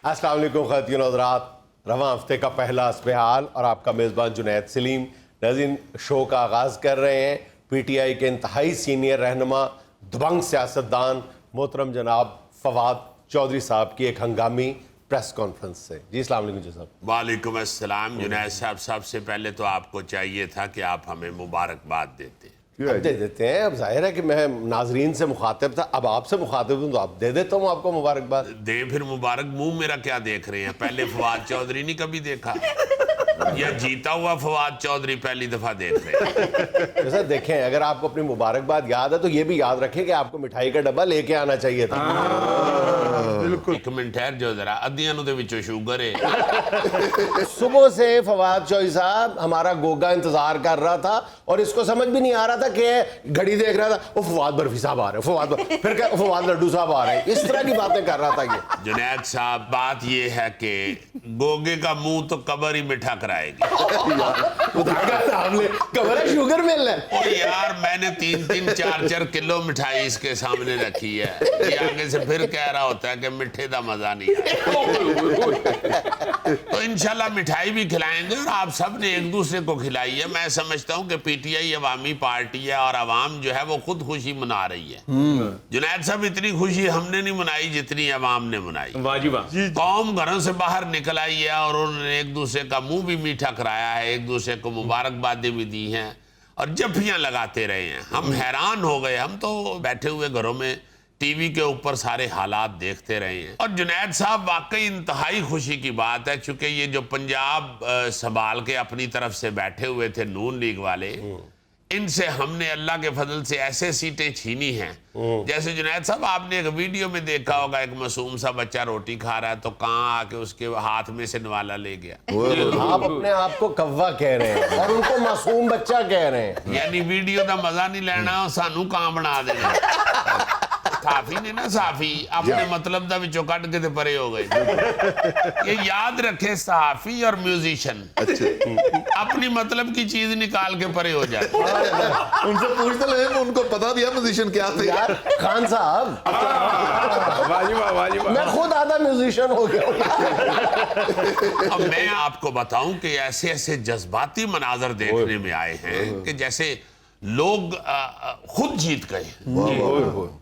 السلام علیکم خواتین و حضرات، رواں ہفتے کا پہلا حسب حال اور آپ کا میزبان جنید سلیم ناظرین شو کا آغاز کر رہے ہیں پی ٹی آئی کے انتہائی سینئر رہنما دبنگ سیاستدان محترم جناب فواد چودھری صاحب کی ایک ہنگامی پریس کانفرنس سے. جی السلام علیکم جی صاحب. وعلیکم السلام. جنید صاحب سب سے پہلے تو آپ کو چاہیے تھا کہ آپ ہمیں مبارکباد دیتے. اب دے دیتے ہیں. اب ظاہر ہے کہ میں ناظرین سے مخاطب تھا, اب آپ سے مخاطب ہوں تو آپ دے دیتا ہوں آپ کو مبارکباد. دیں پھر مبارک. منہ میرا کیا دیکھ رہے ہیں؟ پہلے فواد چودھری نہیں کبھی دیکھا یا جیتا ہوا فواد چودھری پہلی دفعہ دیکھ رہے ہیں؟ جیسا دیکھیں, اگر آپ کو اپنی مبارکباد یاد ہے تو یہ بھی یاد رکھیں کہ آپ کو مٹھائی کا ڈبہ لے کے آنا چاہیے تھا. ایک منٹ ٹھہر جو ذرا, ادیاں نو دے وچوں شوگر ہے. صبح سے فواد چودھری صاحب ہمارا گوگا انتظار کر رہا تھا اور اس کو سمجھ بھی نہیں آ رہا تھا کہ گھڑی دیکھ رہا تھا وہ فواد برفی صاحب آ رہے ہیں, پھر کہ فواد لڈو صاحب آ رہے ہیں, اس طرح کی باتیں کر رہا تھا. یہ جنید صاحب بات یہ ہے کہ گوگے کا منہ تو قبر ہی مٹھا کرائے گی. خبر ہے شوگر مل ہے. او یار میں نے 3-4 کلو مٹھائی اس کے سامنے رکھی ہے, یہ آگے سے پھر کہہ رہا ہوتا ہے کہ مٹھے دا مزہ نہیں آیا. تو انشاءاللہ مٹھائی بھی کھلائیں گے اور آپ سب نے ایک دوسرے کو کھلائی ہے. میں سمجھتا ہوں کہ پی ٹی آئی عوامی پارٹی ہے اور عوام جو ہے وہ خود خوشی منا رہی ہے. جنید صاحب اتنی خوشی ہم نے نہیں منائی جتنی عوام نے منائی. قوم گھروں سے باہر نکل آئی ہے اور انہوں نے ایک دوسرے کا منہ بھی میٹھا کرایا ہے, ایک دوسرے کو مبارکبادیں بھی دی ہیں اور جفیاں لگاتے رہے ہیں. ہم حیران ہو گئے, ہم تو بیٹھے ہوئے گھروں میں ٹی وی کے اوپر سارے حالات دیکھتے رہے ہیں. اور جنید صاحب واقعی انتہائی خوشی کی بات ہے, چونکہ یہ جو پنجاب سنبھال کے اپنی طرف سے بیٹھے ہوئے تھے نون لیگ والے, ان سے ہم نے اللہ کے فضل سے ایسے سیٹیں چھینی ہیں. جیسے جنید صاحب آپ نے ایک ویڈیو میں دیکھا ہوگا, ایک معصوم سا بچہ روٹی کھا رہا ہے تو کہاں آ کے اس کے ہاتھ میں سے نوالا لے گیا. آپ اپنے آپ کو کوا کہہ رہے ہیں اور ان کو معصوم بچہ کہہ رہے ہیں. یعنی ویڈیو دا مزہ نہیں لینا, سانو کہاں بنا دینا. صحافی نے نا صحافی اپنے مطلب دا وچوں کٹ کے تے پرے ہو گئے. یہ یاد رکھے صحافی اور میوزیشن اپنی مطلب کی چیز نکال کے پرے ہو جاتے. ان سے پوچھتے لگے ان کو پتا دیا میوزیشن کیا تھے. یار خان صاحب میں خود آدھا میوزیشین ہو گیا. اب میں آپ کو بتاؤں کہ ایسے ایسے جذباتی مناظر دیکھنے میں آئے ہیں کہ جیسے لوگ خود جیت گئے,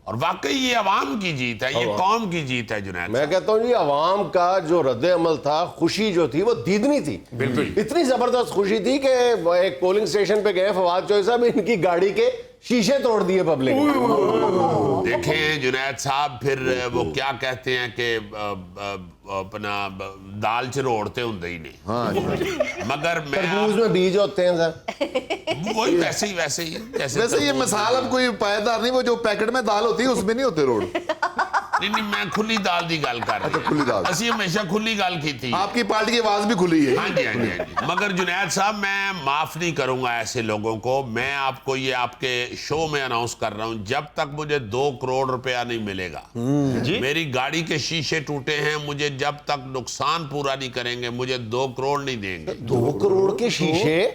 اور واقعی یہ عوام کی جیت ہے, یہ قوم کی جیت ہے. جنید میں کہتا ہوں جی عوام کا جو رد عمل تھا, خوشی جو تھی وہ دیدنی تھی. اتنی زبردست خوشی تھی کہ ایک پولنگ اسٹیشن پہ گئے فواد چودھری صاحب, ان کی گاڑی کے شیشے توڑ دیے پبلک. دیکھیں جنید صاحب پھر وہ کیا کہتے ہیں کہ اپنا دال چروڑتے ہوں ہی نہیں, مگر تربوز میں بیج ہوتے ہیں سر, وہی ویسے ہی ویسے یہ مثال اب کوئی پائیدار نہیں, وہ جو پیکٹ میں دال ہوتی ہے اس میں نہیں ہوتے روڑ. نہیں میں کھلی دال دی گل کر رہی ہوں, اسی ہمیشہ کھلی گل کی تھی. آپ کی پارٹی کی آواز بھی کھلی ہے. ہاں جی. مگر جنید صاحب میں معاف نہیں کروں گا ایسے لوگوں کو. میں آپ کو یہ آپ کے شو میں اناؤنس کر رہا ہوں, جب تک مجھے 2 کروڑ روپیہ نہیں ملے گا, میری گاڑی کے شیشے ٹوٹے ہیں, مجھے جب تک نقصان پورا نہیں کریں گے مجھے 2 کروڑ نہیں دیں گے. 2 کروڑ کے شیشے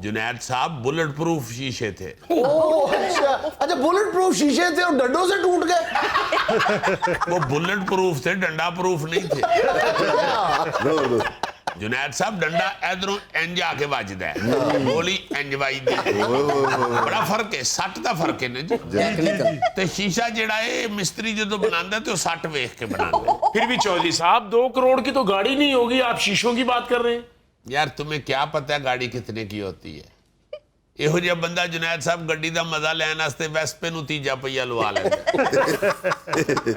جنید صاحب بلٹ پروف شیشے تھے. اچھا بلٹ پروف شیشے تھے اور ڈنڈوں سے ٹوٹ گئے. وہ بلٹ پروف تھے, ڈنڈا پروف نہیں تھے. جنید صاحب ڈنڈا ادھروں انج آ کے وجدا ہے, گولی انج وجدی, بڑا فرق ہے, سٹ دا فرق ہے نا جی. تے شیشہ جڑا ہے مستری جدو بناندا ہے تو سٹ ویکھ کے بناندا ہے. پھر بھی چودھری صاحب 2 کروڑ کی تو گاڑی نہیں ہوگی, آپ شیشوں کی بات کر رہے ہیں. یار تمہیں کیا پتہ ہے گاڑی کتنے کی ہوتی ہے؟ یہو جہا بندہ جنید صاحب گڈی دا مزہ لین واسطے ویسپے نو 3 پہیا لوا لیندا,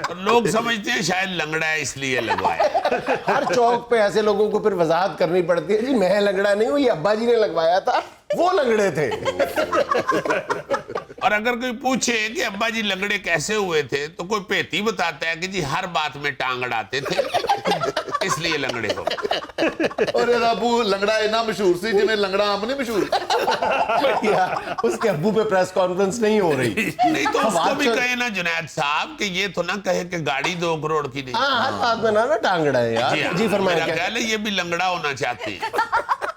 اور لوگ سمجھتے ہیں شاید لنگڑا ہے اس لیے لگوایا. ہر چوک پہ ایسے لوگوں کو پھر وضاحت کرنی پڑتی ہے, جی میں لنگڑا نہیں ہوں, یہ ابا جی نے لگوایا تھا, وہ لنگڑے تھے. اور اگر کوئی پوچھے کہ ابا جی لنگڑے کیسے ہوئے تھے تو کوئی پیتی بتاتا ہے کہ جی ہر بات میں ٹانگ اڑاتے تھے اس لیے لنگڑے ہو. اور ابو لنگڑا اتنا مشہور سی جنہیں لنگڑا آپ نہیں مشہور. اس کے ابو پہ پریس کانفرنس نہیں ہو رہی. نہیں تو اس کو بھی کہے نا جنید صاحب کہ یہ تو نہ کہے کہ گاڑی 2 کروڑ کی نہیں. ہاں ہر بات میں نا ٹانگڑا ہے یار. جی فرمائیں. میرا خیال ہے یہ بھی لنگڑا ہونا چاہتے ہیں.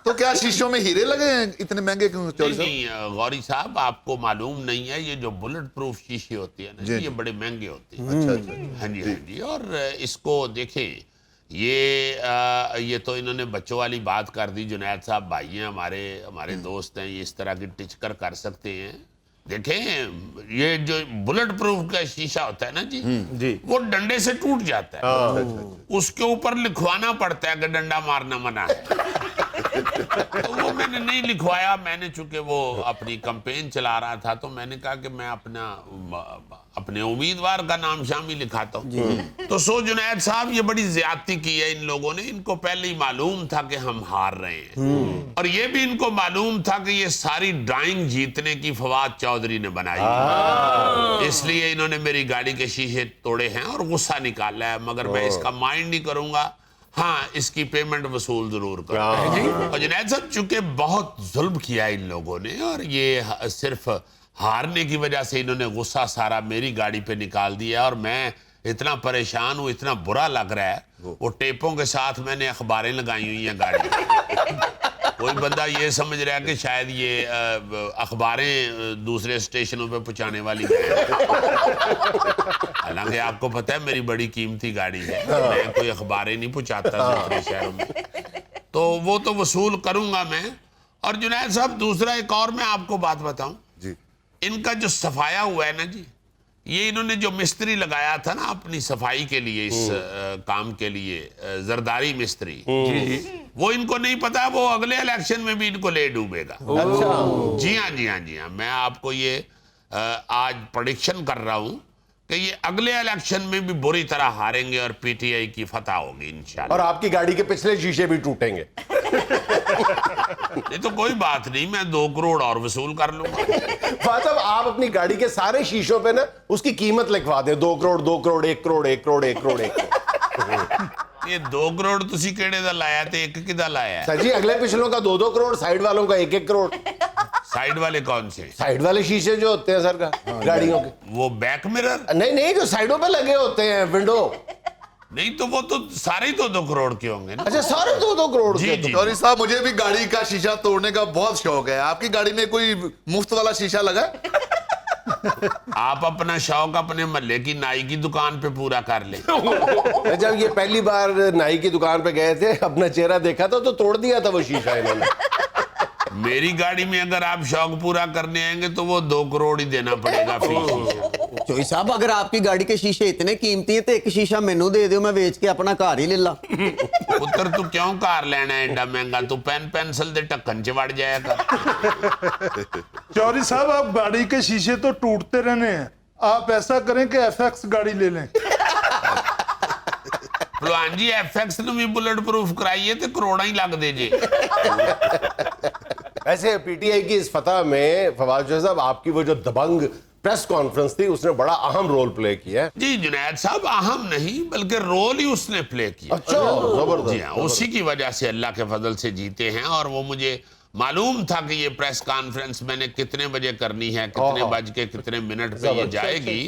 تو کیا شیشوں میں ہیرے لگے ہیں اتنے مہنگے کیوں؟ نہیں غوری صاحب آپ کو معلوم نہیں ہے, یہ جو بلٹ پروف شیشے ہوتی ہے نا یہ بڑے مہنگے ہوتے ہیں. ہاں جی. اور اس کو دیکھیں یہ تو انہوں نے بچوں والی بات کر دی. جنید صاحب بھائی ہیں ہمارے دوست ہیں, یہ اس طرح کی ٹچکر کر سکتے ہیں. دیکھیں یہ جو بلٹ پروف کا شیشہ ہوتا ہے نا جی, وہ ڈنڈے سے ٹوٹ جاتا ہے, اس کے اوپر لکھوانا پڑتا ہے کہ ڈنڈا مارنا منع ہے. تو وہ میں نے نہیں لکھوایا. میں نے چونکہ وہ اپنی کمپین چلا رہا تھا تو میں نے کہا کہ میں اپنے امیدوار کا نام شامل لکھاتا ہوں. تو جنید صاحب یہ بڑی زیادتی کی ہے ان لوگوں نے. ان کو پہلے ہی معلوم تھا کہ ہم ہار رہے ہیں, اور یہ بھی ان کو معلوم تھا کہ یہ ساری ڈرائنگ جیتنے کی فواد چودھری نے بنائی ہے, اس لیے انہوں نے میری گاڑی کے شیشے توڑے ہیں اور غصہ نکالا ہے. مگر میں اس کا مائنڈ نہیں کروں گا, ہاں اس کی پیمنٹ وصول ضرور کروں. اور جنید صاحب چونکہ بہت ظلم کیا ان لوگوں نے, اور یہ صرف ہارنے کی وجہ سے انہوں نے غصہ سارا میری گاڑی پہ نکال دیا, اور میں اتنا پریشان ہوں, اتنا برا لگ رہا ہے. وہ ٹیپوں کے ساتھ میں نے اخباریں لگائی ہوئی ہیں گاڑی میں. کوئی بندہ یہ سمجھ رہا ہے کہ شاید یہ اخباریں دوسرے اسٹیشنوں پہ پہنچانے والی ہیں, حالانکہ آپ کو پتہ ہے میری بڑی قیمتی گاڑی ہے, میں کوئی اخباریں نہیں پہنچاتا دوسرے شہروں میں. تو وہ تو وصول کروں گا میں. اور جنید صاحب دوسرا ایک اور میں آپ کو بات بتاؤں, ان کا جو صفایا ہوا ہے نا جی, یہ انہوں نے جو مستری لگایا تھا نا اپنی صفائی کے لیے, اس کام کے لیے, زرداری مستری, وہ ان کو نہیں پتا وہ اگلے الیکشن میں بھی ان کو لے ڈوبے گا. جی ہاں, میں آپ کو یہ آج پریڈکشن کر رہا ہوں کہ یہ اگلے الیکشن میں بھی بری طرح ہاریں گے اور پی ٹی آئی کی فتح ہوگی انشاءاللہ. اور آپ کی گاڑی کے پچھلے شیشے بھی ٹوٹیں گے. نہیں تو کوئی بات نہیں, میں 2 کروڑ اور وصول کر لوں گا. فہد صاحب آپ اپنی گاڑی کے سارے شیشوں پہ نا اس کی قیمت لکھوا دیں, 2 کروڑ 2 کروڑ 1 کروڑ 1 کروڑ 1 کروڑ 1 کروڑ. یہ 2 کروڑ تسی کیڑے دا لایا تے ایک کدا لایا ہے؟ سر جی اگلے پچھلوں کا 2 کروڑ, سائیڈ والوں کا 1 کروڑ. سائیڈ والے کون سے؟ سائیڈ والے شیشے جو ہوتے ہیں سر کا گاڑیوں کے, وہ بیک مرر نہیں جو سائیڈوں پہ لگے ہوتے ہیں ونڈو. نہیں تو وہ تو سارے 2 کروڑ کے ہوں گے نا. اچھا سارے 2 کروڑ کے. چودھری صاحب مجھے بھی گاڑی کا شیشہ توڑنے کا بہت شوق ہے. آپ کی گاڑی میں کوئی مفت والا شیشہ لگا؟ آپ اپنا شوق اپنے محلے کی نائی کی دکان پہ پورا کر لیں. جب یہ پہلی بار نائی کی دکان پہ گئے تھے, اپنا چہرہ دیکھا تھا تو توڑ دیا تھا وہ شیشہ انہوں نے. میری گاڑی میں اگر آپ شوق پورا کرنے آئیں گے تو وہ 2 کروڑ ہی دینا پڑے گا فی شیشہ. چوئی صاحب اگر آپ کی گاڑی کے شیشے اتنے قیمتی ہیں تو ایک شیشہ مینوں دے دیو, میں بیچ کے اپنا گھر ہی لے لا. پتر تو کیوں کار لینا ہے ایڈا مہنگا, تو پینسل دے ٹکن چ وڑ جایا کر. چوہدری صاحب آپ گاڑی کے شیشے تو ٹوٹتے رہنے ہیں, آپ ایسا کریں کہ ایف ایکس گاڑی لے لیں. پلوان جی ایف ایکس نے بھی بلٹ پروف کرائیے تو کروڑا ہی لگ دے جے. ایسے پی ٹی آئی کی اس فتح میں فواد صاحب آپ کی وہ جو دبنگ پریس کانفرنس تھی اس نے بڑا اہم رول پلے کیا ہے. جی جنید صاحب اہم نہیں بلکہ رول ہی اس نے پلے کیا. اچھا زبردست. جی ہاں, اسی کی وجہ سے اللہ کے فضل سے جیتے ہیں. اور وہ مجھے معلوم تھا کہ یہ پریس کانفرنس میں نے کتنے بجے کرنی ہے, کتنے بج کے کتنے منٹ پہ یہ جائے گی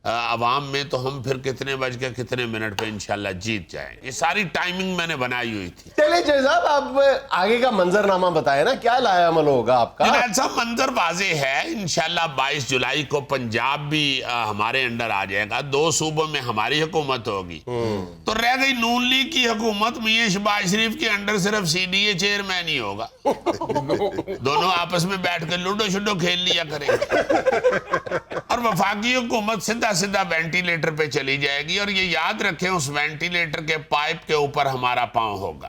عوام میں, تو ہم پھر کتنے بج کے کتنے منٹ پہ انشاءاللہ جیت جائیں. یہ ساری ٹائمنگ میں نے بنائی ہوئی تھی. چلیں جی صاحب آپ آگے کا منظرنامہ بتائیں نا, کیا لایا عمل ہوگا آپ کا؟ جنید صاحب منظر واضح ہے, انشاءاللہ 22 جولائی کو پنجاب بھی ہمارے انڈر آ جائے گا, 2 صوبوں میں ہماری حکومت ہوگی. تو رہ گئی نون لیگ کی حکومت, میاں شہباز شریف کے انڈر صرف سی ڈی اے چیئرمین ہی ہوگا. دونوں آپس میں بیٹھ کے لوڈو شڈو کھیل لیا کریں گے. اور وفاقی حکومت سیدھا وینٹیلیٹر پہ چلی جائے گی. اور یہ یاد رکھیں اس وینٹیلیٹر کے پائپ کے اوپر ہمارا پاؤں ہوگا.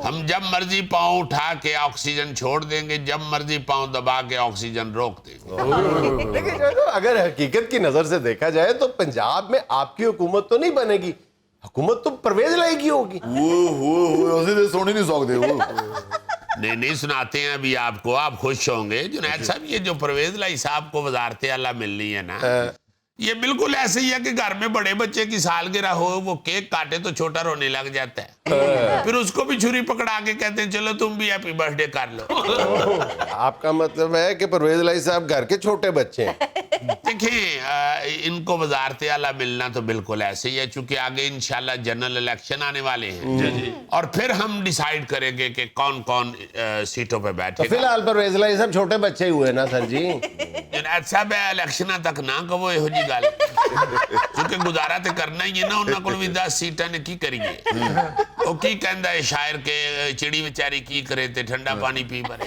ہم جب مرضی پاؤں اٹھا کے آکسیجن چھوڑ دیں گے, جب مرضی پاؤں دبا کے آکسیجن روک دیں گے. لیکن اگر حقیقت کی نظر سے دیکھا جائے تو پنجاب میں آپ کی حکومت تو نہیں بنے گی, حکومت تو پرویز لائی کی ہوگی. سونی نہیں سوکتے وہ. نہیں سناتے ہیں ابھی آپ کو, آپ خوش ہوں گے. جنید صاحب یہ جو پرویز لائی صاحب کو وزارت اعلیٰ ملنی ہے نا, یہ بالکل ایسے ہی ہے کہ گھر میں بڑے بچے کی سالگرہ ہو, وہ کیک کاٹے تو چھوٹا رونے لگ جاتا ہے, پھر اس کو بھی چھری پکڑا کے کہتے ہیں چلو تم بھی ہیپی برتھ ڈے کر لو. آپ کا مطلب ہے کہ پرویز لائی صاحب گھر کے چھوٹے بچے ہیں. دیکھیں ان کو وزارت اعلیٰ ملنا تو بالکل ایسے ہی ہے, چونکہ آگے انشاءاللہ جنرل الیکشن آنے والے ہیں, اور پھر ہم ڈیسائیڈ کریں گے کہ کون کون سیٹوں پہ بیٹھے فی الحال پرویز لائی صاحب چھوٹے بچے ہوئے نا سر جی. جنید ਜੁਨੈਦ ਸਾਹਿਬ ਇਲੈਕਸ਼ਨਾਂ ਤੱਕ ਨਾ ਕਹੋ ਇਹੋ ਜੀ ਗੱਲ ਕਿਉਂਕਿ ਗੁਜ਼ਾਰਾ ਤੇ ਕਰਨਾ ਹੀ ਹੈ ਨਾ ਉਹਨਾਂ ਕੋਲ ਵੀ 10 ਸੀਟਾਂ ਨੇ ਕੀ ਕਰੀਏ ਉਹ ਕੀ ਕਹਿੰਦਾ ਹੈ ਸ਼ਾਇਰ ਕੇ ਚਿੜੀ ਵਿਚਾਰੀ ਕੀ ਕਰੇ ਤੇ ਠੰਡਾ ਪਾਣੀ ਪੀ ਬਰੇ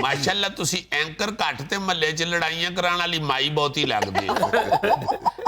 ਮਾਸ਼ਾਅੱਲਾ ਤੁਸੀਂ ਐਂਕਰ ਘੱਟ ਤੇ ਮਹੱਲੇ 'ਚ ਲੜਾਈਆਂ ਕਰਾਉਣ ਵਾਲੀ ਮਾਈ ਬਹੁਤੀ ਲੱਗਦੀ ਹੋ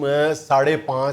5,500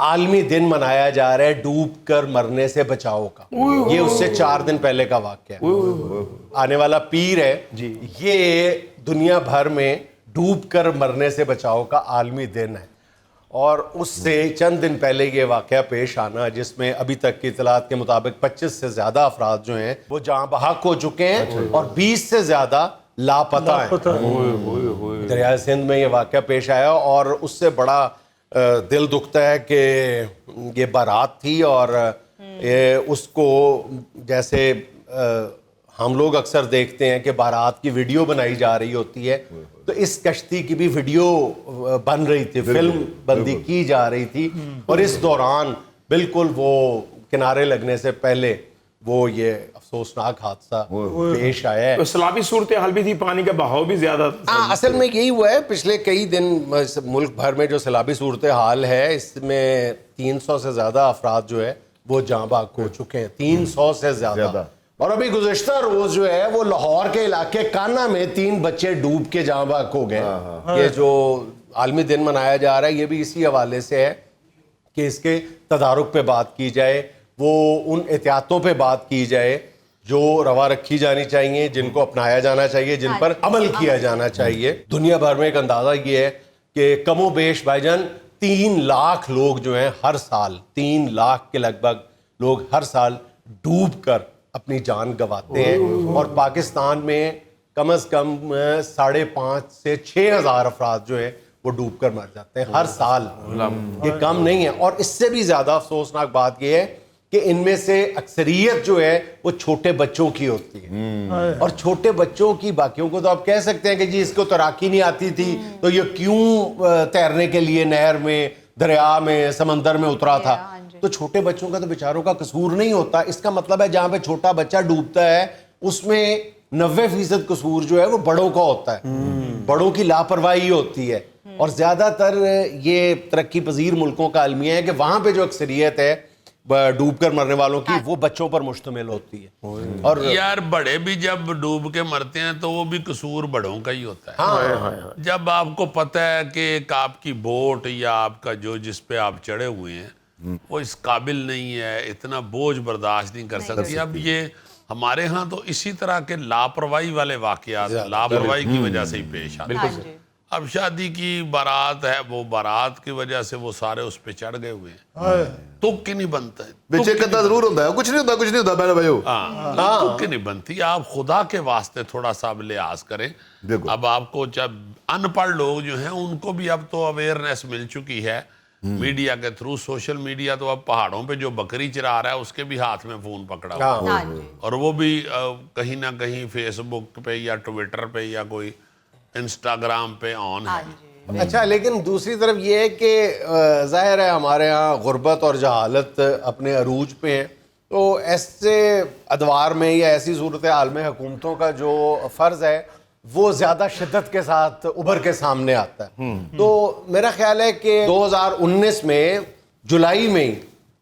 عالمی دن منایا جا رہا ہے ڈوب کر مرنے سے بچاؤ کا. یہ اس سے 4 دن پہلے کا واقعہ ہے. آنے والا پیر ہے, یہ دنیا بھر میں ڈوب کر مرنے سے بچاؤ کا عالمی دن ہے, اور اس سے چند دن پہلے یہ واقعہ پیش آنا جس میں ابھی تک کی اطلاعات کے مطابق 25 سے زیادہ افراد جو ہیں وہ جاں بحق ہو چکے ہیں اور 20 سے زیادہ لاپتہ ہیں. دریائے سندھ میں یہ واقعہ پیش آیا اور اس سے بڑا دل دکھتا ہے کہ یہ بارات تھی اور اس کو جیسے ہم لوگ اکثر دیکھتے ہیں کہ بارات کی ویڈیو بنائی جا رہی ہوتی ہے, تو اس کشتی کی بھی ویڈیو بن رہی تھی, فلم بندی کی جا رہی تھی, اور اس دوران بالکل وہ کنارے لگنے سے پہلے وہ یہ افسوسناک حادثہ پیش آیا ہے. سیلابی صورتحال بھی تھی, پانی کا بہاؤ بھی زیادہ. اصل میں یہی ہوا ہے پچھلے کئی دن ملک بھر میں جو سیلابی صورتحال ہے اس میں 300 سے زیادہ افراد جو ہے وہ جاں بحق ہو چکے ہیں, 300 سے زیادہ. اور ابھی گزشتہ روز جو ہے وہ لاہور کے علاقے کانا میں 3 بچے ڈوب کے جاں بحق ہو گئے. یہ جو عالمی دن منایا جا رہا ہے یہ بھی اسی حوالے سے ہے کہ اس کے تدارک پہ بات کی جائے, وہ ان احتیاطوں پہ بات کی جائے جو روا رکھی جانی چاہیے, جن کو اپنایا جانا چاہیے, جن پر عمل کیا جانا چاہیے. دنیا بھر میں ایک اندازہ یہ ہے کہ کم و بیش بھائی جان 3 لاکھ لوگ جو ہیں ہر سال 3 لاکھ کے لگ بھگ لوگ ہر سال ڈوب کر اپنی جان گنواتے ہیں, اور پاکستان میں کم از کم 5,500 سے 6,000 افراد جو ہیں وہ ڈوب کر مر جاتے ہیں ہر سال. یہ کم نہیں ہے, اور اس سے بھی زیادہ افسوسناک بات یہ ہے کہ ان میں سے اکثریت جو ہے وہ چھوٹے بچوں کی ہوتی ہے, اور چھوٹے بچوں کی باقیوں کو تو آپ کہہ سکتے ہیں کہ جی اس کو تیراکی نہیں آتی تھی تو یہ کیوں تیرنے کے لیے نہر میں, دریا میں, سمندر میں اترا تھا. تو چھوٹے بچوں کا تو بیچاروں کا قصور نہیں ہوتا. اس کا مطلب ہے جہاں پہ چھوٹا بچہ ڈوبتا ہے اس میں 90% قصور جو ہے وہ بڑوں کا ہوتا ہے, بڑوں کی لاپرواہی ہوتی ہے. اور زیادہ تر یہ ترقی پذیر ملکوں کا المیہ ہے کہ وہاں پہ جو اکثریت ہے ڈوب کر مرنے والوں کی وہ بچوں پر مشتمل ہوتی ہے. اور یار بڑے بھی جب ڈوب کے مرتے ہیں تو وہ بھی قصور بڑوں کا ہی ہوتا ہے. جب آپ کو پتہ ہے کہ ایک آپ کی بوٹ یا آپ کا جو جس پہ آپ چڑھے ہوئے ہیں وہ اس قابل نہیں ہے, اتنا بوجھ برداشت نہیں کر سکتی. اب یہ ہمارے ہاں تو اسی طرح کے لاپرواہی والے واقعات لاپرواہی کی وجہ سے ہی پیش آتے ہیں. اب شادی کی بارات ہے, وہ بارات کی وجہ سے وہ سارے اس پہ چڑھ گئے ہوئے ہیں, تک نہیں بنتا ہے, بچے کتا ضرور ہوتا ہے, کچھ نہیں ہوتا میرے بھائیو, تک نہیں بنتی. آپ خدا کے واسطے تھوڑا سا لحاظ کریں. اب آپ کو جب ان پڑھ لوگ جو ہیں ان کو بھی اب تو اویئرنیس مل چکی ہے میڈیا کے تھرو, سوشل میڈیا. تو اب پہاڑوں پہ جو بکری چرا رہا ہے اس کے بھی ہاتھ میں فون پکڑا ہوا, اور وہ بھی کہیں نہ کہیں فیس بک پہ یا ٹویٹر پہ یا کوئی انسٹاگرام پہ آن ہے. اچھا, لیکن دوسری طرف یہ ہے کہ ظاہر ہے ہمارے ہاں غربت اور جہالت اپنے عروج پہ ہیں, تو ایسے ادوار میں یا ایسی صورتحال میں حکومتوں کا جو فرض ہے وہ زیادہ شدت کے ساتھ ابھر کے سامنے آتا ہے. تو میرا خیال ہے کہ 2019 میں جولائی میں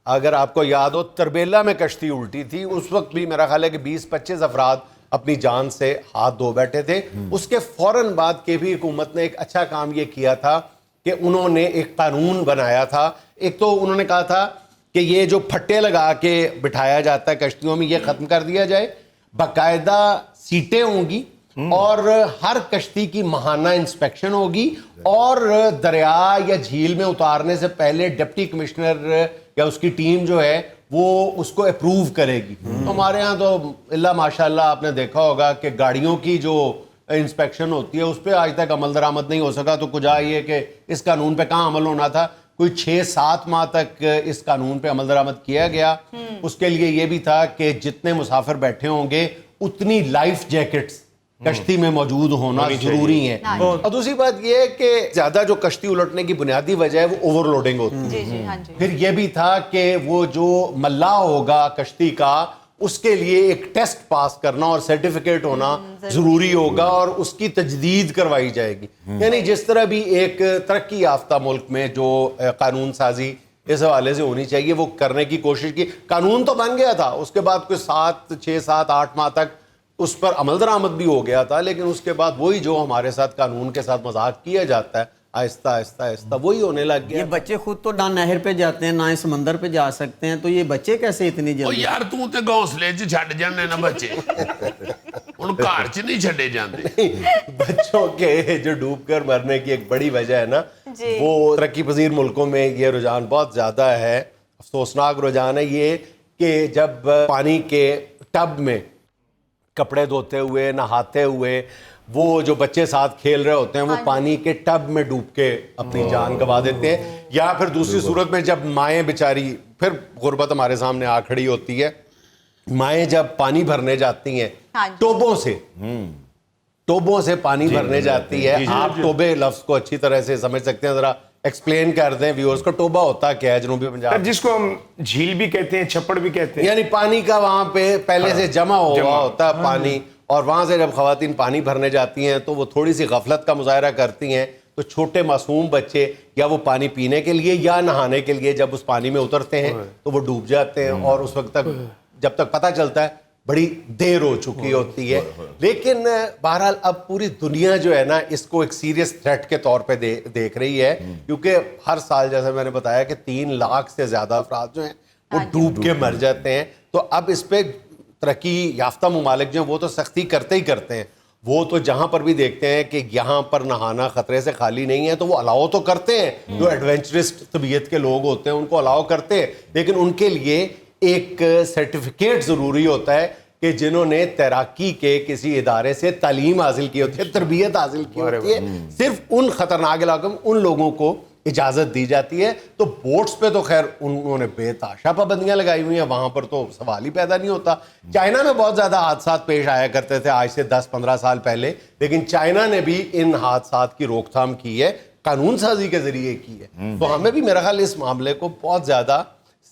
اگر آپ کو یاد ہو تربیلا میں کشتی الٹی تھی, اس وقت بھی میرا خیال ہے کہ 20-25 افراد اپنی جان سے ہاتھ دھو بیٹھے تھے. اس کے فوراً بعد کے بھی حکومت نے ایک اچھا کام یہ کیا تھا کہ انہوں نے ایک قانون بنایا تھا. ایک تو انہوں نے کہا تھا کہ یہ جو پھٹے لگا کے بٹھایا جاتا ہے کشتیوں میں یہ ختم کر دیا جائے, باقاعدہ سیٹیں ہوں گی اور ہر کشتی کی ماہانہ انسپیکشن ہوگی, اور دریا یا جھیل میں اتارنے سے پہلے ڈپٹی کمشنر یا اس کی ٹیم جو ہے وہ اس کو اپروو کرے گی. ہمارے ہاں تو اللہ ماشاء اللہ آپ نے دیکھا ہوگا کہ گاڑیوں کی جو انسپیکشن ہوتی ہے اس پہ آج تک عمل درآمد نہیں ہو سکا. تو کجا یہ کہ اس قانون پہ کہاں عمل ہونا تھا, کوئی 6-7 ماہ تک اس قانون پہ عمل درآمد کیا گیا. اس کے لیے یہ بھی تھا کہ جتنے مسافر بیٹھے ہوں گے اتنی لائف جیکٹس کشتی میں موجود ہونا ضروری ہے. اور دوسری بات یہ ہے کہ زیادہ جو کشتی الٹنے کی بنیادی وجہ ہے وہ اوور لوڈنگ ہوتی ہے. پھر یہ بھی تھا کہ وہ جو ملاح ہوگا کشتی کا اس کے لیے ایک ٹیسٹ پاس کرنا اور سرٹیفکیٹ ہونا ضروری ہوگا, اور اس کی تجدید کروائی جائے گی. یعنی جس طرح بھی ایک ترقی یافتہ ملک میں جو قانون سازی اس حوالے سے ہونی چاہیے وہ کرنے کی کوشش کی. قانون تو بن گیا تھا, اس کے بعد کوئی 6-7-8 ماہ تک اس پر عمل درآمد بھی ہو گیا تھا, لیکن اس کے بعد وہی جو ہمارے ساتھ قانون کے ساتھ مذاق کیا جاتا ہے آہستہ آہستہ آہستہ وہی ہونے لگ یہ گیا. بچے خود تو نہ نہر پہ جاتے ہیں نہ ہی سمندر پہ جا سکتے ہیں, تو یہ بچے کیسے اتنی او جلدی؟ یار تو تے گھونسلے چ چھڈ جاندے نا بچے, ہن گھر چ نہیں چھڈے جاندے. بچوں کے جو ڈوب کر مرنے کی ایک بڑی وجہ ہے نا, وہ ترقی پذیر ملکوں میں یہ رجحان بہت زیادہ ہے. افسوسناک رجحان ہے یہ کہ جب پانی کے ٹب میں کپڑے دھوتے ہوئے نہاتے ہوئے وہ جو بچے ساتھ کھیل رہے ہوتے ہیں وہ پانی کے ٹب میں ڈوب کے اپنی جان گنوا دیتے ہیں. یا پھر دوسری صورت میں جب مائیں بیچاری, پھر غربت ہمارے سامنے آ کھڑی ہوتی ہے, مائیں جب پانی بھرنے جاتی ہیں ٹوبوں سے پانی بھرنے جاتی ہے. آپ ٹوبے لفظ کو اچھی طرح سے سمجھ سکتے ہیں, ذرا ایکسپلین کر دیں ویورز کو ٹوبا ہوتا کیا ہے جنوبی پنجاب, جس کو ہم جھیل بھی کہتے ہیں, چھپڑ بھی کہتے ہیں, یعنی پانی کا وہاں پہ پہلے سے جمع ہوا ہوتا ہے پانی, اور وہاں سے جب خواتین پانی بھرنے جاتی ہیں تو وہ تھوڑی سی غفلت کا مظاہرہ کرتی ہیں, تو چھوٹے معصوم بچے یا وہ پانی پینے کے لیے یا نہانے کے لیے جب اس پانی میں اترتے ہیں تو وہ ڈوب جاتے ہیں, اور اس وقت تک جب تک پتہ چلتا ہے بڑی دیر ہو چکی ہوتی ہے. لیکن بہرحال اب پوری دنیا جو ہے نا اس کو ایک سیریس تھریٹ کے طور پہ دیکھ رہی ہے, کیونکہ ہر سال جیسے میں نے بتایا کہ 3 لاکھ سے زیادہ افراد جو ہیں وہ ڈوب کے مر جاتے ہیں. تو اب اس پہ ترقی یافتہ ممالک جو ہیں وہ تو سختی کرتے ہی کرتے ہیں, وہ تو جہاں پر بھی دیکھتے ہیں کہ یہاں پر نہانا خطرے سے خالی نہیں ہے تو وہ الاؤ تو کرتے ہیں, جو ایڈونچرسٹ طبیعت کے لوگ ہوتے ہیں ان کو الاؤ کرتے ہیں, لیکن ان کے لیے ایک سرٹیفکیٹ ضروری ہوتا ہے کہ جنہوں نے تیراکی کے کسی ادارے سے تعلیم حاصل کی ہوتی ہے, تربیت حاصل کی ہوتی ہے, صرف ان خطرناک علاقوں میں ان لوگوں کو اجازت دی جاتی ہے. تو بوٹس پہ تو خیر انہوں نے بے تحاشا پابندیاں لگائی ہوئی ہیں, وہاں پر تو سوال ہی پیدا نہیں ہوتا. چائنا میں بہت زیادہ حادثات پیش آیا کرتے تھے آج سے 10-15 سال پہلے, لیکن چائنا نے بھی ان حادثات کی روک تھام کی ہے, قانون سازی کے ذریعے کی ہے. تو ہمیں بھی میرا خیال اس معاملے کو بہت زیادہ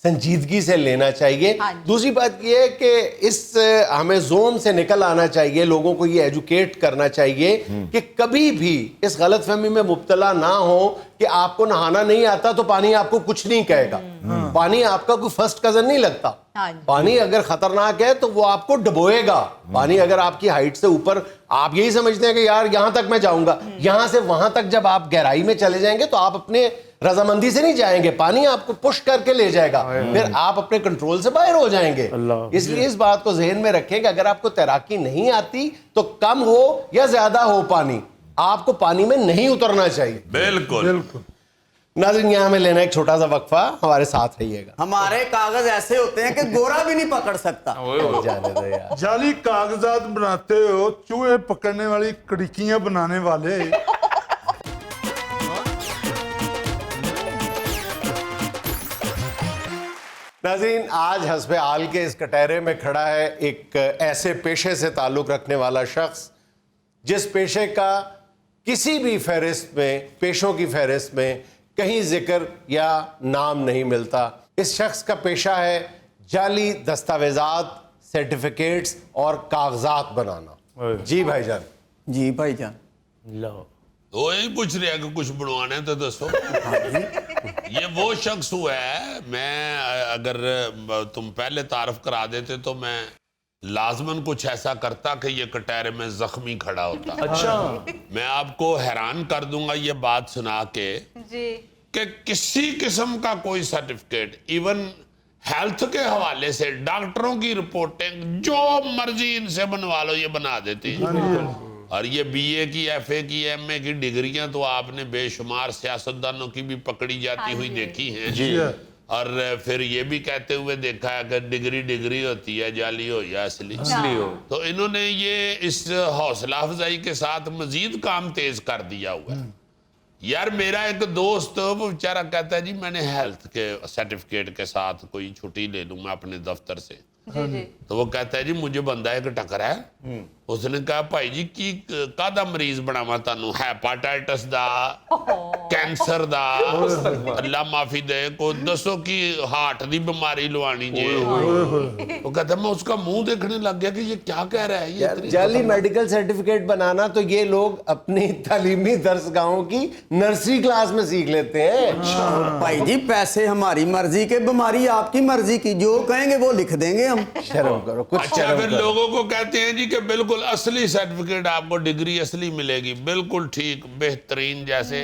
سنجیدگی سے لینا چاہیے. دوسری بات یہ ہے کہ اس ہمیں زون سے نکل آنا چاہیے, لوگوں کو یہ ایجوکیٹ کرنا چاہیے کہ کبھی بھی اس غلط فہمی میں مبتلا نہ ہو کہ آپ کو نہانا نہیں آتا تو پانی آپ کو کچھ نہیں کہے گا. پانی آپ کا کوئی فرسٹ کزن نہیں لگتا. پانی اگر خطرناک ہے تو وہ آپ کو ڈبوئے گا. پانی اگر آپ کی ہائٹ سے اوپر, آپ یہی سمجھتے ہیں کہ یار یہاں تک میں جاؤں گا, یہاں سے وہاں تک جب آپ گہرائی میں چلے جائیں گے تو آپ اپنے رضامندی سے نہیں جائیں گے, پانی آپ کو پش کر کے لے جائے گا, پھر آپ اپنے کنٹرول سے باہر ہو جائیں گے. اس لیے اس بات کو ذہن میں رکھیں کہ اگر آپ کو تیراکی نہیں آتی تو کم ہو یا زیادہ ہو پانی, آپ کو پانی میں نہیں اترنا چاہیے. بالکل. ناظرین یہاں میں لینا ایک چھوٹا سا وقفہ, ہمارے ساتھ رہیے گا. ہمارے کاغذ ایسے ہوتے ہیں کہ گورا بھی نہیں پکڑ سکتا. جانے دو یار. جعلی کاغذات بناتے ہو, چوہے پکڑنے والی کڑکیاں بنانے والے. ناظرین آج حسب حال کے اس کٹہرے میں کھڑا ہے ایک ایسے پیشے سے تعلق رکھنے والا شخص جس پیشے کا کسی بھی فہرست میں, پیشوں کی فہرست میں کہیں ذکر یا نام نہیں ملتا. اس شخص کا پیشہ ہے جعلی دستاویزات, سرٹیفکیٹس اور کاغذات بنانا. جی بھائی جان. جی بھائی جان. تو یہی پوچھ رہے ہیں کہ کچھ بنوانے تو دسو. یہ وہ شخص ہوا ہے, میں اگر تم پہلے تعارف کرا دیتے تو میں لازماً کچھ ایسا کرتا کہ یہ کٹہرے میں زخمی کھڑا ہوتا. اچھا, میں آپ کو حیران کر دوں گا یہ بات سنا کے کہ کسی قسم کا کوئی سرٹیفکیٹ, ایون ہیلتھ کے حوالے سے ڈاکٹروں کی رپورٹنگ جو مرضی ان سے بنوا لو یہ بنا دیتی. اور یہ بی اے کی, ایف اے کی, ایم اے کی ڈگریاں تو آپ نے بے شمار سیاستدانوں کی بھی پکڑی جاتی ہوئی دیکھی ہیں, اور پھر یہ بھی کہتے ہوئے دیکھا ہے کہ ڈگری ہوتی ہے, جعلی ہو یا اصلی ہو. تو انہوں نے یہ اس حوصلہ افزائی کے ساتھ مزید کام تیز کر دیا ہوا ہے. یار میرا ایک دوست وہ بیچارہ کہتا ہے جی میں نے ہیلتھ کے سرٹیفکیٹ کے ساتھ کوئی چھٹی لے لوں میں اپنے دفتر سے. تو وہ کہتا ہے جی مجھے بندہ ایک ٹکر ہے. اس نے کہا بھائی جی کی کادا مریض بناوا تانوں, ہیپاٹائٹس دا, کینسر دا, اللہ معافی دے, کو دسو کی ہارٹ دی بیماری لوانی جے. وہ کہتا ہے میں اس کا منہ دیکھنے لگ گیا کہ یہ کیا کہہ رہا ہے. یہ جعلی میڈیکل سرٹیفکیٹ بنانا تو یہ لوگ اپنی تعلیمی درسگاہوں کی نرسری کلاس میں سیکھ لیتے ہیں. بھائی جی پیسے ہماری مرضی کے, بیماری آپ کی مرضی کی, جو کہیں گے وہ لکھ دیں گے ہم. شرم کرو, کچھ اچھا شرم پھر کرو. لوگوں کو کہتے ہیں جی کہ بالکل اصلی سرٹیفکیٹ آپ کو ڈگری اصلی ملے گی, بالکل ٹھیک, بہترین, جیسے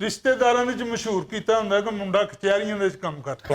ਰਿਸ਼ਤੇਦਾਰਾਂ ਦੇ ਚ ਮਸ਼ਹੂਰ ਕੀਤਾ ਹੁੰਦਾ ਕਿ ਮੁੰਡਾ ਕਚਹਿਰੀਆਂ ਦੇ ਵਿੱਚ ਕੰਮ ਕਰਦਾ।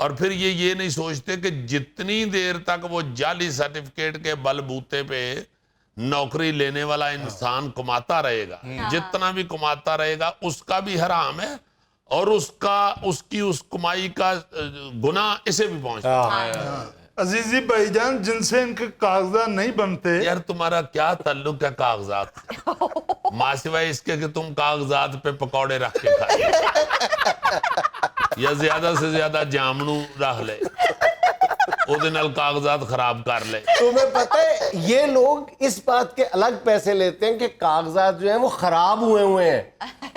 اور پھر یہ نہیں سوچتے کہ جتنی دیر تک وہ جعلی سرٹیفکیٹ کے بل بوتے پہ نوکری لینے والا انسان کماتا رہے گا، جتنا بھی کماتا رہے گا اس کا بھی حرام ہے، اور اس کی اس کمائی کا گناہ اسے بھی پہنچتا ہے۔ عزیزی بھائی جان، جن سے ان کے کاغذات نہیں بنتے، یار تمہارا کیا تعلق ہے کاغذات، ماں سوائے اس کے کہ تم کاغذات پہ پکوڑے رکھ کے کھائے یا زیادہ سے زیادہ جامنو رکھ لے، کاغذات خراب کر لے۔ تمہیں پتہ ہے یہ لوگ اس بات کے الگ پیسے لیتے ہیں کہ کاغذات جو ہیں وہ خراب ہوئے ہیں،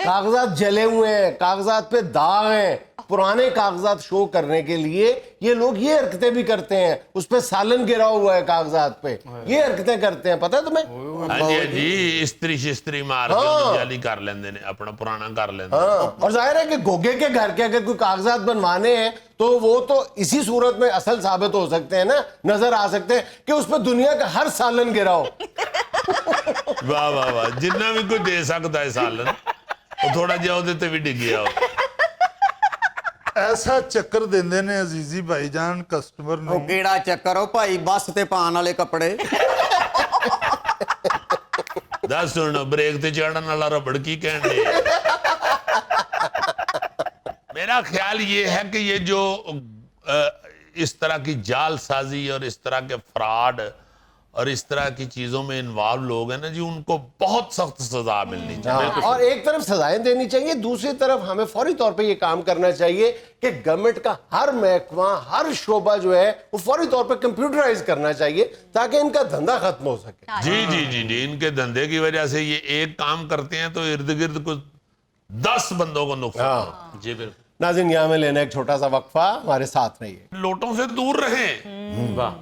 کاغذات جلے ہوئے ہیں، کاغذات پہ داغ ہیں، پرانے کاغذات شو کرنے کے لیے یہ لوگ یہ حرکتیں بھی کرتے ہیں، اس پہ سالن گرا ہوا ہے کاغذات پہ، یہ حرکتیں کرتے ہیں، پتہ ہے تمہیں؟ ہاں جی استری شستری مار کے جعلی کر لیندے نے، اپنا پرانا کر لیندے۔ اور ظاہر ہے کہ گوگے کے گھر کے اگر کوئی کاغذات بنوانے ہیں تو وہ تو اسی صورت میں اصل ثابت ہو سکتے ہیں نا، نظر آ سکتے ہیں کہ اس پہ دنیا کا ہر سالن گرا ہو۔ واہ واہ واہ، جنہ بھی کوئی دے سکتا ہے سالن وہ تھوڑا جہا دیتے بھی ڈگیا ہو۔ ایسا چکر دیندے نے عزیزی بھائی جان کسٹمر وہ نے۔ کیڑا چکر ہو بھائی، بس تے پان والے کپڑے۔ دس سنو، بریک تے چڑھن والا ربڑ کی کہن دے۔ میرا خیال یہ ہے کہ یہ جو اس طرح کی جال سازی اور اس طرح کے فراڈ اور اس طرح کی چیزوں میں انوالو لوگ ہیں نا جی، ان کو بہت سخت سزا ملنی چاہیے۔ اور ایک طرف سزائیں دینی چاہیے، دوسری طرف ہمیں فوری طور پہ یہ کام کرنا چاہیے کہ گورنمنٹ کا ہر محکمہ، ہر شعبہ جو ہے وہ فوری طور پہ کمپیوٹرائز کرنا چاہیے تاکہ ان کا دھندا ختم ہو سکے۔ جی جی جی جی، ان کے دھندے کی وجہ سے یہ ایک کام کرتے ہیں تو ارد گرد کچھ 10 بندوں کو نقصان۔ جی بالکل۔ ناظرین، یہاں میں لینا ایک چھوٹا سا وقفہ، ہمارے ساتھ رہیے۔ لوٹوں سے دور رہیں،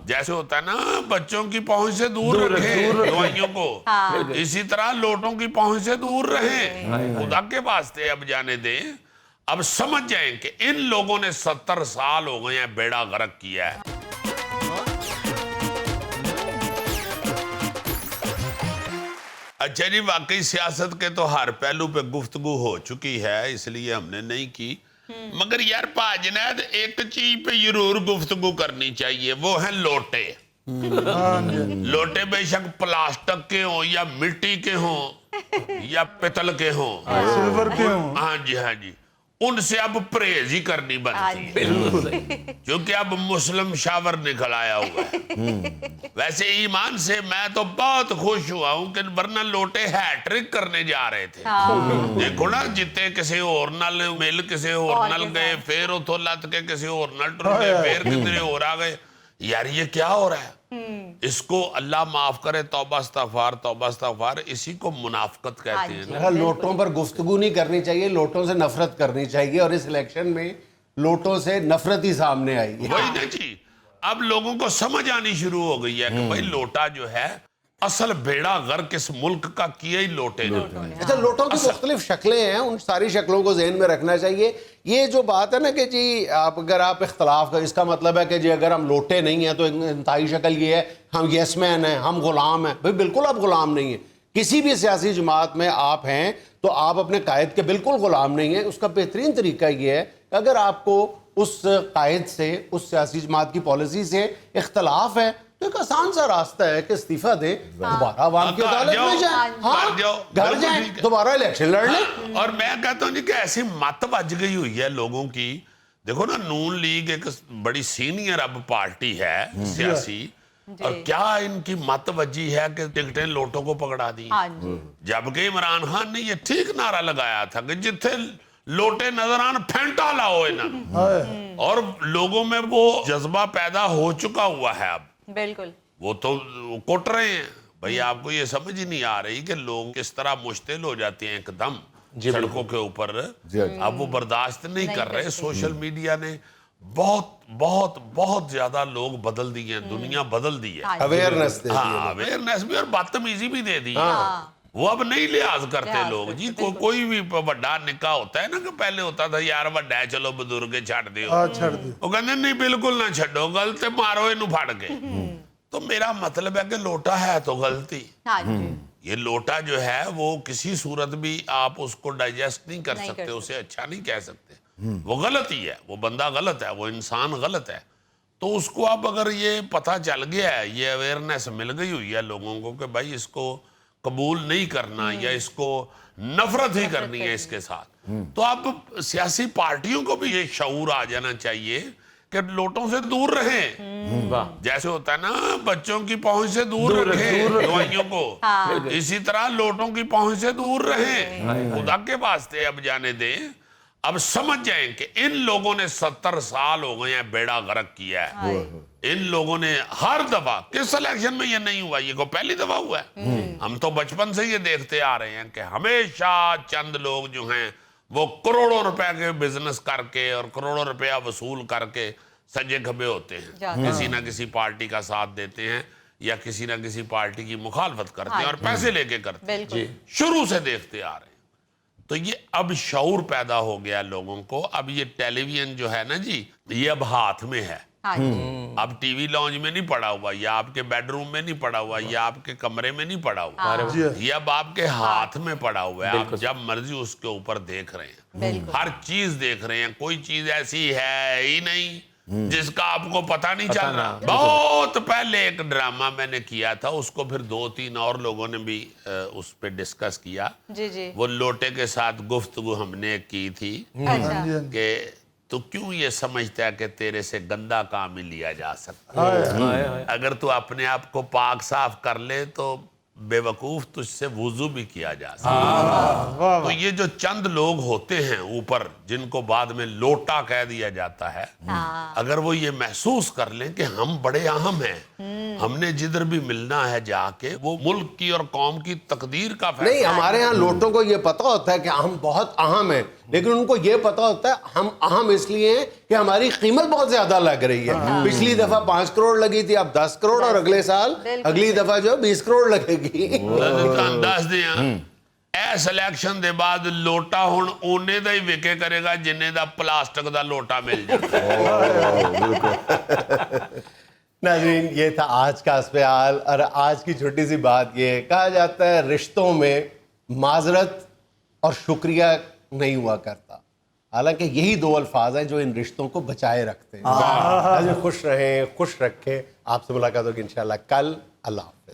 جیسے ہوتا ہے نا بچوں کی پہنچ سے دور رکھیں دوائیوں کو، اسی طرح لوٹوں کی پہنچ سے دور رہیں۔ خدا کے واسطے اب جانے دیں، اب سمجھ جائیں کہ ان لوگوں نے 70 سال ہو گئے ہیں بیڑا غرق کیا ہے۔ اچھا جی، واقعی سیاست کے تو ہر پہلو پہ گفتگو ہو چکی ہے، اس لیے ہم نے نہیں کی، مگر یار پا جنید ایک چیز پہ ضرور گفتگو کرنی چاہیے، وہ ہیں لوٹے۔ لوٹے بے شک پلاسٹک کے ہوں یا مٹی کے ہوں یا پتل کے ہوں، سلور کے ہوں، ہاں جی ہاں جی، ان سے اب پرہیز ہی کرنی بنتی ہے، کیونکہ اب مسلم شاور نکل آیا ہوا ہے۔ ویسے ایمان سے میں تو بہت خوش ہوا ہوں کہ ورنہ لوٹے ہیٹرک کرنے جا رہے تھے۔ دیکھو نا، جتے کسی اور نال مل کسی اور نال گئے، پھر اتھو لت کے کسی اور نال ٹر گئے، پھر کتنے اور آ گئے۔ یار یہ کیا ہو رہا ہے؟ اس کو اللہ معاف کرے، توبہ استغفار توبہ استغفار، اسی کو منافقت کہتے ہیں۔ لوٹوں پر گفتگو نہیں کرنی چاہیے، لوٹوں سے نفرت کرنی چاہیے، اور اس الیکشن میں لوٹوں سے نفرت ہی سامنے آئی ہے۔ وہی نا جی، اب لوگوں کو سمجھ آنی شروع ہو گئی ہے کہ بھائی لوٹا جو ہے اصل بیڑا غرق اس ملک کا کیا ہی لوٹے نے۔ اچھا، لوٹوں کی مختلف شکلیں ہیں، ان ساری شکلوں کو ذہن میں رکھنا چاہیے۔ یہ جو بات ہے نا کہ جی اگر آپ اختلاف کا، اس کا مطلب ہے کہ جی اگر ہم لوٹے نہیں ہیں تو انتہائی شکل یہ ہے ہم یس مین ہیں، ہم غلام ہیں۔ بھائی بالکل آپ غلام نہیں ہیں، کسی بھی سیاسی جماعت میں آپ ہیں تو آپ اپنے قائد کے بالکل غلام نہیں ہیں۔ اس کا بہترین طریقہ یہ ہے کہ اگر آپ کو اس قائد سے، اس سیاسی جماعت کی پالیسی سے اختلاف ہے تو ایک آسان سا راستہ ہے کہ استعفیٰ دیں، دوبارہ عوام کی عدالت میں جائیں، گھر جائیں، دوبارہ الیکشن لڑ لیں۔ اور میں کہتا ہوں جی کہ ایسی مت بج گئی ہوئی ہے لوگوں کی۔ دیکھو نا، نون لیگ ایک بڑی سینئر اب پارٹی ہے سیاسی، اور کیا ان کی مت وجی ہے کہ ٹکٹیں لوٹوں کو پکڑا دی، جبکہ عمران خان نے یہ ٹھیک نعرہ لگایا تھا کہ جتھے لوٹے نظر آن پھینٹا لاؤ انہاں، اور لوگوں میں وہ جذبہ پیدا ہو چکا ہوا ہے اب۔ بالکل، وہ تو کوٹ رہے ہیں۔ بھئی آپ کو یہ سمجھ ہی نہیں آ رہی کہ لوگ کس طرح مشتعل ہو جاتے ہیں ایک دم سڑکوں کے اوپر، اب وہ برداشت نہیں کر رہے۔ سوشل میڈیا نے بہت بہت بہت زیادہ لوگ بدل دیے ہیں، دنیا بدل دی ہے، اویئرنس دے دی ہے۔ ہاں اویئرنیس بھی، اور بدتمیزی بھی دے دی ہے۔ وہ اب نہیں لحاظ کرتے لوگ جی، کوئی بھی بڑا نکاح ہوتا ہے نا، کہ پہلے ہوتا تھا یار بڑا ہے چلو بزرگ چھڑ دیو، وہ کہتے نہیں بالکل نہ چھڑو، غلط مارو انہوں پھڑ کے۔ تو میرا مطلب ہے کہ لوٹا ہے تو غلطی، یہ لوٹا جو ہے وہ کسی صورت بھی آپ اس کو ڈائجسٹ نہیں کر سکتے، اسے اچھا نہیں کہہ سکتے۔ وہ غلطی ہے, وہ بندہ غلط ہے, وہ انسان غلط ہے. تو اس کو اب اگر یہ پتہ چل گیا ہے, یہ اویئرنیس مل گئی ہوئی ہے لوگوں کو کہ بھائی اس کو قبول نہیں کرنا یا اس کو نفرت ہی کرنی ہے اس کے ساتھ, تو اب سیاسی پارٹیوں کو بھی یہ شعور آ جانا چاہیے کہ لوٹوں سے دور رہیں. جیسے ہوتا ہے نا بچوں کی پہنچ سے دور رکھیں دوائیوں کو, اسی طرح لوٹوں کی پہنچ سے دور رہیں. خدا کے واسطے اب جانے دیں. اب سمجھ جائیں کہ ان لوگوں نے 70 سال ہو گئے ہیں بیڑا غرق کیا ہے. ان لوگوں نے ہر دفعہ, کس الیکشن میں یہ نہیں ہوا, یہ کو پہلی دفعہ ہوا ہے. ہم تو بچپن سے یہ دیکھتے آ رہے ہیں کہ ہمیشہ چند لوگ جو ہیں وہ کروڑوں روپے کے بزنس کر کے اور کروڑوں روپیہ وصول کر کے سجے کھبے ہوتے ہیں, کسی نہ کسی پارٹی کا ساتھ دیتے ہیں یا کسی نہ کسی پارٹی کی مخالفت کرتے ہیں اور پیسے لے کے کرتے ہیں. شروع سے دیکھتے آ رہے ہیں. تو یہ اب شعور پیدا ہو گیا لوگوں کو. اب یہ ٹیلی ویژن جو ہے نا جی, یہ اب ہاتھ میں ہے. اب ٹی وی لانج میں نہیں پڑا ہوا, یا آپ کے بیڈ روم میں نہیں پڑا ہوا, یا آپ کے کمرے میں نہیں پڑا ہوا, یہ اب آپ کے ہاتھ میں پڑا ہوا ہے. آپ جب مرضی اس کے اوپر دیکھ رہے ہیں, ہر چیز دیکھ رہے ہیں. کوئی چیز ایسی ہے ہی نہیں جس کا آپ کو پتہ نہیں چل رہا. بہت پہلے ایک ڈرامہ میں نے کیا تھا, اس کو پھر 2-3 اور لوگوں نے بھی اس پہ ڈسکس کیا. وہ لوٹے کے ساتھ گفتگو ہم نے کی تھی کہ تو کیوں یہ سمجھتا ہے کہ تیرے سے گندا کام ہی لیا جا سکتا ہے, اگر تو اپنے آپ کو پاک صاف کر لے تو بے وقوف تجھ سے وضو بھی کیا جا سکتا. تو یہ جو چند لوگ ہوتے ہیں اوپر جن کو بعد میں لوٹا کہہ دیا جاتا ہے, اگر وہ یہ محسوس کر لیں کہ ہم بڑے اہم ہیں, ہم نے جدھر بھی ملنا ہے جا کے وہ ملک کی اور قوم کی تقدیر کا فیصلہ. نہیں, ہمارے ہاں لوٹوں کو یہ پتا ہوتا ہے کہ ہم بہت اہم ہیں, لیکن ان کو یہ پتا ہوتا ہے ہم اہم اس لیے ہیں کہ ہماری قیمت بہت زیادہ لگ رہی ہے. پچھلی دفعہ 5 کروڑ لگی تھی, اب 10 کروڑ, اور اگلے سال اگلی دفعہ جو 20 کروڑ لگے گی. انداز دیا ایس الیکشن دے بعد لوٹا ہون اونے دا ہی وکے کرے گا جنہیں دا پلاسٹک دا لوٹا مل جاتا ہے. ناظرین, یہ تھا آج کا اسبہ حال. اور آج کی چھوٹی سی بات یہ کہا جاتا ہے رشتوں میں معذرت اور شکریہ نہیں ہوا کرتا, حالانکہ یہی 2 الفاظ ہیں جو ان رشتوں کو بچائے رکھتے ہیں. خوش رہیں, خوش رکھیں. آپ سے ملاقات ہوگی انشاءاللہ کل. اللہ حافظ.